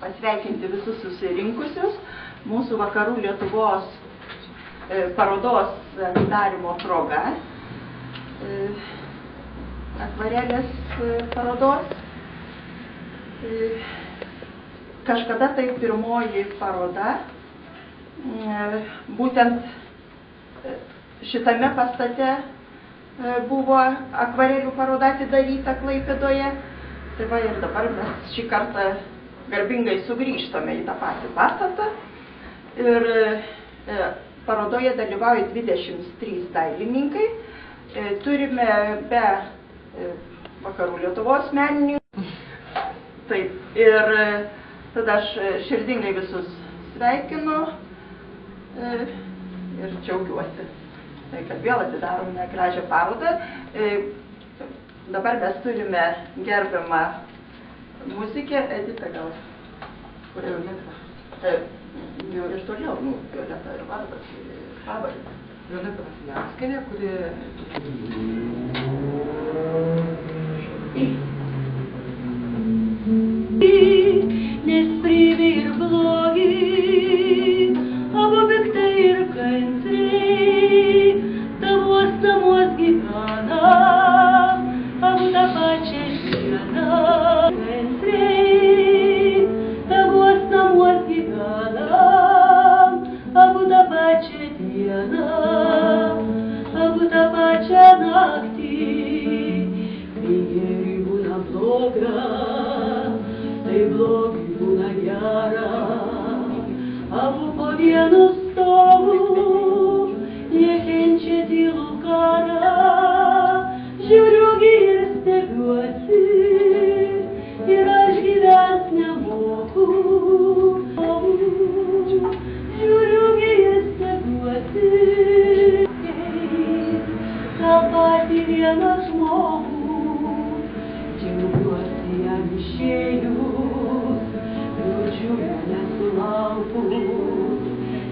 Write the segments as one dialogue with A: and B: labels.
A: Pasveikinti visus susirinkusius mūsų Vakarų Lietuvos parodos atidarymo proga. Akvarelės parodos. Kažkada tai pirmoji paroda, būtent šitame pastate buvo akvarelių paroda atidaryta Klaipėdoje. Tai va ir dabar mes šį kartą garbingai sugrįžtame į tą patį pastatą. Ir parodoje dalyvauja 23 dailininkai. Turime be Vakarų Lietuvos menininkų. Taip, ir tada aš širdingai visus sveikinu ir džiaugiuosi, kad vėl atidarome gražią parodą. Dabar mes turime gerbiamą muzikę, Edita gal, kur jau net, jau iš toliau, Violeta ir vardas, ir pavardė.
B: Violeta Vasiliauskienė, kuri
C: nes privi ir blogi, abu piktai ir kantriai, tavos namuos gyvena, abu tą pačią dieną. Kantriai, tavos namuos gyvena, abu tą pačią dieną, abu tą pačią naktį, kai geriui būna bloga. Tai blogai būna gera, abu po vienu stovu, jie kenčia tylų karą. Žiūriu ir stebiuosi, ir aš gyvent nemoku. Žiūriu ir stebiuosi, tą patį vieną žmogų, džiaugiuosi jam išėjus, liūdžiu jo nesulaukus,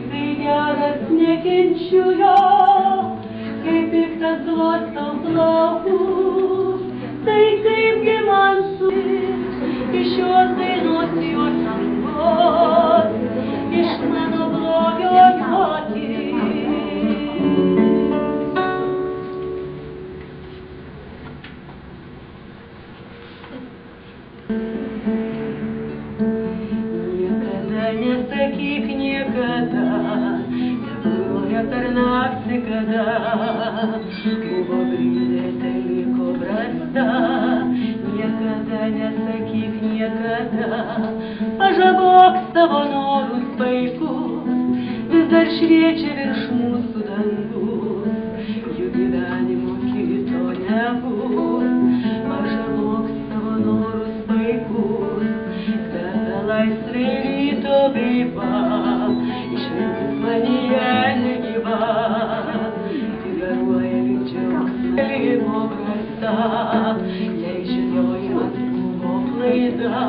C: kai geras nekenčiu jo, kai piktas glostau plaukus, tai kaipgi man iš šios dainos juokingos, iš mano blogio juokis. Nesakyk niekada, tebuvoja per naktį, kada buvo brydė, tai liko brasta. Niekada nesakyk niekada, pažabok savo norus paikus, vis dar šviečia virš mūsų dangus, jų gyvenimo kito nebus. Pažabok savo norus paikus, kada laisvė ryto gaiva, išmintis manyje negyva, garuoja lyg džiaugsmo liko brasta, jei žinojimas buvo klaida.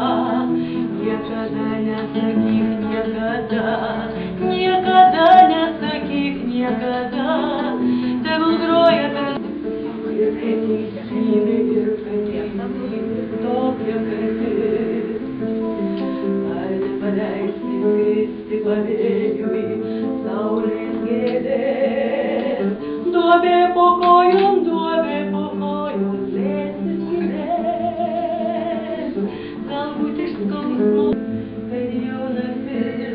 C: Niekada nesakyk niekada, niekada nesakyk niekada, tegul groja per ir teisybė ir teisybė tokia kartis. Paleisti skristi pavėjui, saulės gėlės, duobė po kojom sėsti skylės. Galbūt iš skausmo, kad jau naktis,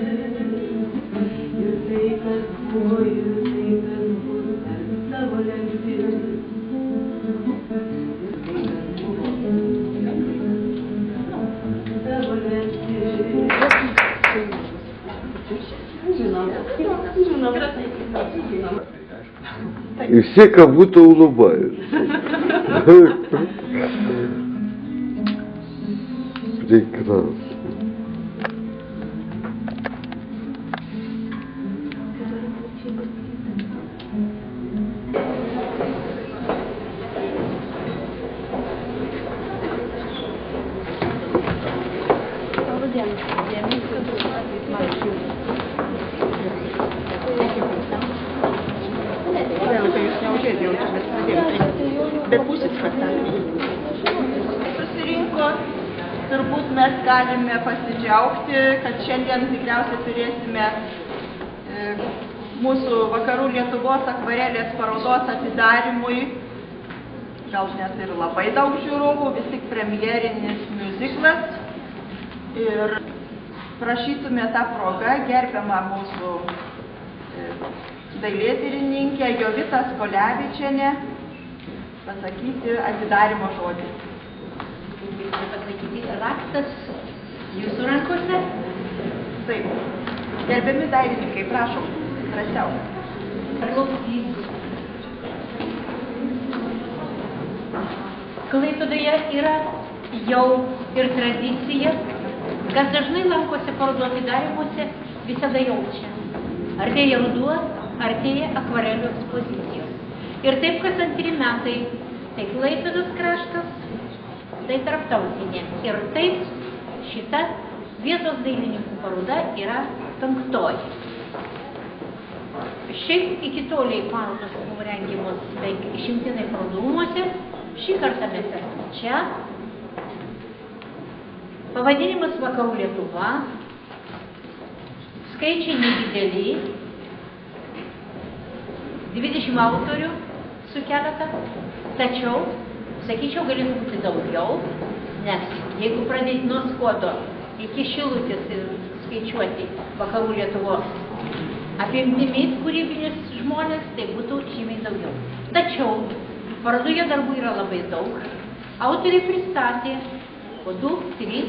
C: ir tai, kas buvo, ir tai, kas bus, per savo lemtis.
D: И все как будто улыбаются. Прекрасно.
A: Bet pusė spektaklį. Susirinko mes galime pasidžiaugti, kad šiandien tikriausiai turėsime mūsų Vakarų Lietuvos akvarelės parodos atidarymui, gal net ir labai daug žiūrovų, vis tik premjerinis miuziklas. Ir prašytume tą progą gerbiamą mūsų dailėtyrininkę Jovitą Skolevičienę pasakyti atidarymo žodį.
E: Pasakyti, raktas jūsų rankose?
A: Taip. Gerbiami dailininkai, prašom, drąsiau.
E: Klausys. Klaipėdoje yra jau ir tradicija, kas dažnai lankosi parodų atidarymuose, visada jaučia. Artėja ruduo, artėja akvarelių ekspozicijos. Ir taip, kas antri metai, tai Klaipėdos kraštas, tai tarptautinė. Ir taip šita vietos dailininkų paroda yra 5. Šiaip iki toliai parodos buvo rengiamos beveik išimtinai parodų rūmuose. Šį kartą mes esame čia. Pavadinimas Vakarų Lietuva. Skaičiai nedideli. 20 autorių su keletą. Tačiau, sakyčiau, galėtų būti daugiau, nes jeigu pradėti nuo Skuodo iki Šilutės ir skaičiuoti Vakarų Lietuvos apimtimi kūrybinius žmonės, tai būtų žymiai daugiau. Tačiau parodoje darbų yra labai daug. Autoriai pristatė po 2, 3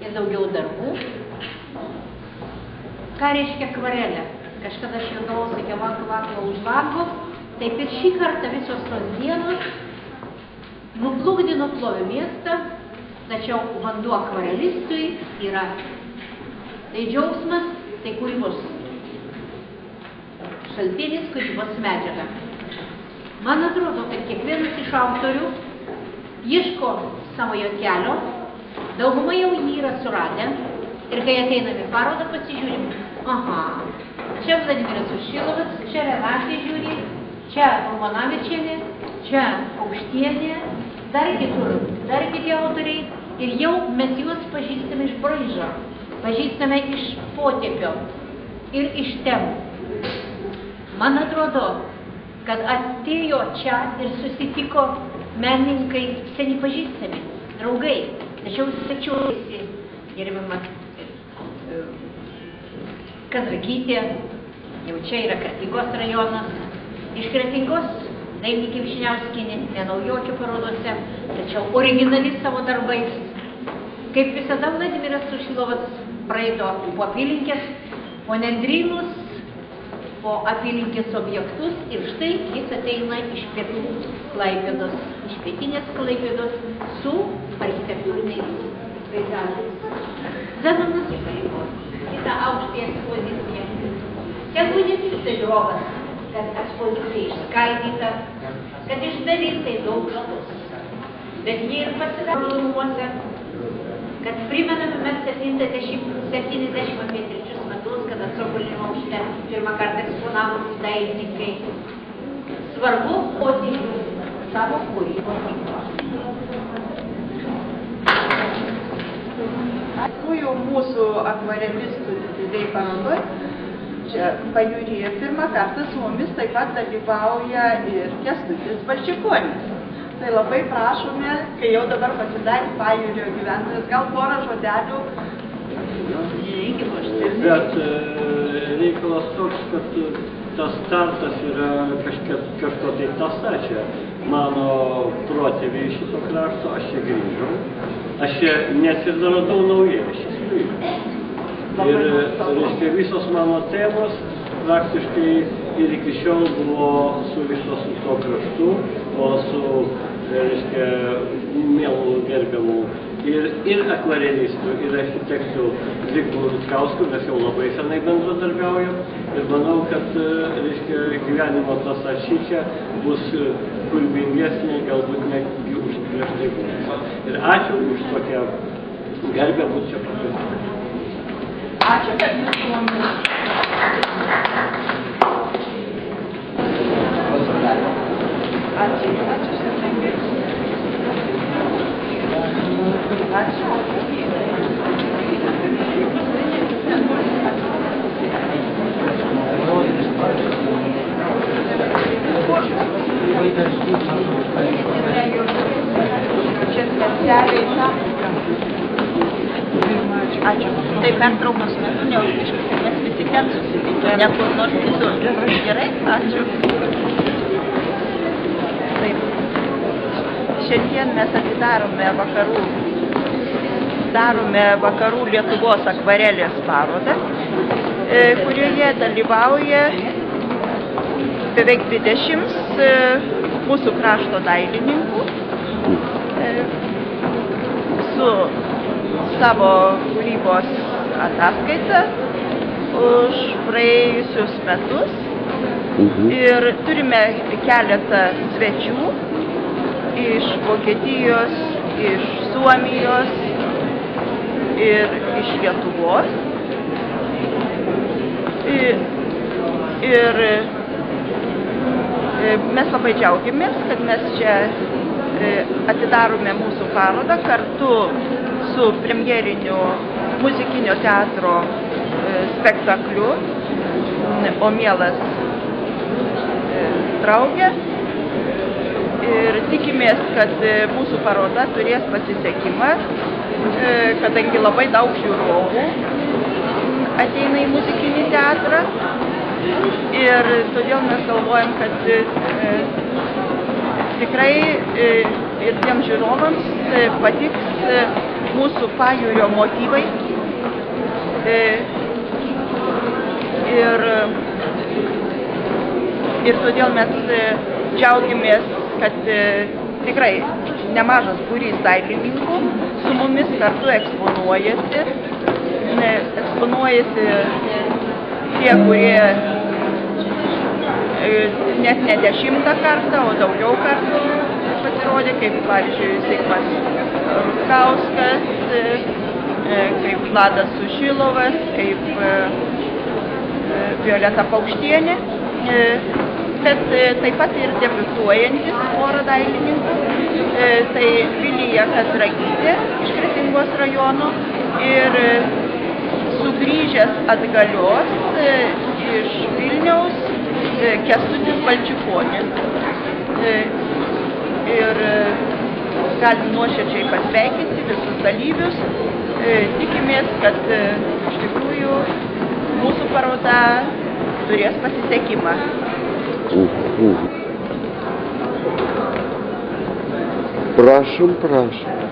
E: ir daugiau darbų. Ką reiškia akvarelė? Kažkada aš juodavau, sakiau, vaklo už lango. Taip ir šį kartą visos tos dienos nuplukdė nuplovė miestą, tačiau vanduo akvarelistui yra tai džiaugsmas, tai kūrybos šaltinis, kūrybos medžiaga. Man atrodo, kad kiekvienas iš autorių ieško savojo kelio, dauguma jau jį yra suradę ir kai ateiname į parodą pasižiūrim, aha, čia Vladimiras Ušilovas, čia Renatė žiūri, čia Romanavičienė, čia Aukštienė, dar kitur, dar kiti autoriai ir jau mes juos pažįstame iš braižo, pažįstame iš potėpio ir iš temų. Man atrodo, kad atėjo čia ir susitiko menininkai seniai pažįstami, draugai. Tačiau sakiau, gerbiama Kazragytė, jau čia yra Kretingos rajonas. Iš Kretingos dailininkė Vyšniauskienė, nenaujokė parodose, tačiau originali savo darbais. Kaip visada Vladimiras Ušilovas praeito po apylinkės, po nendrynus, po apylinkės objektus ir štai jis ateina iš pietų Klaipėdos, iš pietinės Klaipėdos su architektūriniais peizažais. Zenonas įpareigos į tą aukštąją ekspoziciją. Tegu nepyksta žiūrovas, kad ekspozicija išskaidyta, kad išdalinta į daug štus. Bet jie ir pasidaro rūmuose, kad primename mes 70 metus, kada Sokolino aukšte pirmą kartą eksponavosi dailininkai. Svarbu rodyti savo kūrybos tinklą.
A: Tikrųjų, mūsų akvarelistų dideliai parodoj, čia Pajūryje pirmą kartą su mumis taip pat dalyvauja ir Kęstutis Balčikonis. Tai labai prašome, kai jau dabar pasidarė Pajūrio gyventojas, gal porą žodelių.
F: Bet reikalas toks, kad tas startas yra kažko tai tąsa čia. Mano protėviai iš šito krašto, aš čia grįžau. Aš čia nesidaradau naujai, aš čia sugrįžau. Ir, reiškia, visos mano temos praktiškai ir iki šiol buvo surištos su to kraštu, o su, reiškia, mielų gerbiamų ir akvarelistų, ir architektų Zigmų Rutkauskų, mes jau labai senai bendradarbiaujam ir manau, kad, reiškia, gyvenimo tąsa šičia bus kūrybingesnė, galbūt netgi už prieš tai buvo. Ir ačiū už tokią garbę būt čia pakviesti.
A: Ačiū, kad jūs su mumis. Ačiū. Ačiū. Čia specialiai tam. Ačiū. Tai pertraukos metu neužmirškite, mes visi ten susitikę, ne kur nors kitur. Gerai? Ačiū. Taip. Šiandien mes atidarome vakarų Lietuvos akvarelės parodą, kurioje dalyvauja beveik 20 mūsų krašto dailininkų su savo kūrybos ataskaita už praėjusius metus. Ir turime keletą svečių iš Vokietijos, iš Suomijos ir iš Lietuvos. Ir mes labai džiaugiamės, kad mes čia atidarome mūsų parodą kartu su premjeriniu muzikinio teatro spektakliu O mielas drauge. Ir tikimės, kad mūsų paroda turės pasisekimą, kadangi labai daug žiūrovų ateina į muzikinį teatrą. Ir todėl mes galvojam, kad tikrai ir tiems žiūrovams patiks mūsų pajūrio motyvai. Ir todėl mes džiaugiamės, kad tikrai nemažas būrys dailininkų su mumis kartu eksponuojasi. Eksponuojasi tie, kurie net ne 10 kartą, o daugiau kartų pasirodė, kaip pavyzdžiui Zigmas Rutkauskas, kaip Vladas Sušilovas, kaip Violeta Paukštienė, bet taip pat ir debiutuojantis porą dailininkų, tai Vilija Kazragytė iš Kretingos rajono ir sugrįžęs atgalios iš Vilniaus Kęstutis Balčikonis. Ir galim nuoširdžiai pasveikinti visus dalyvius. Tikimės, kad iš tikrųjų mūsų paroda turės pasisekimą.
D: Prašom, prašom.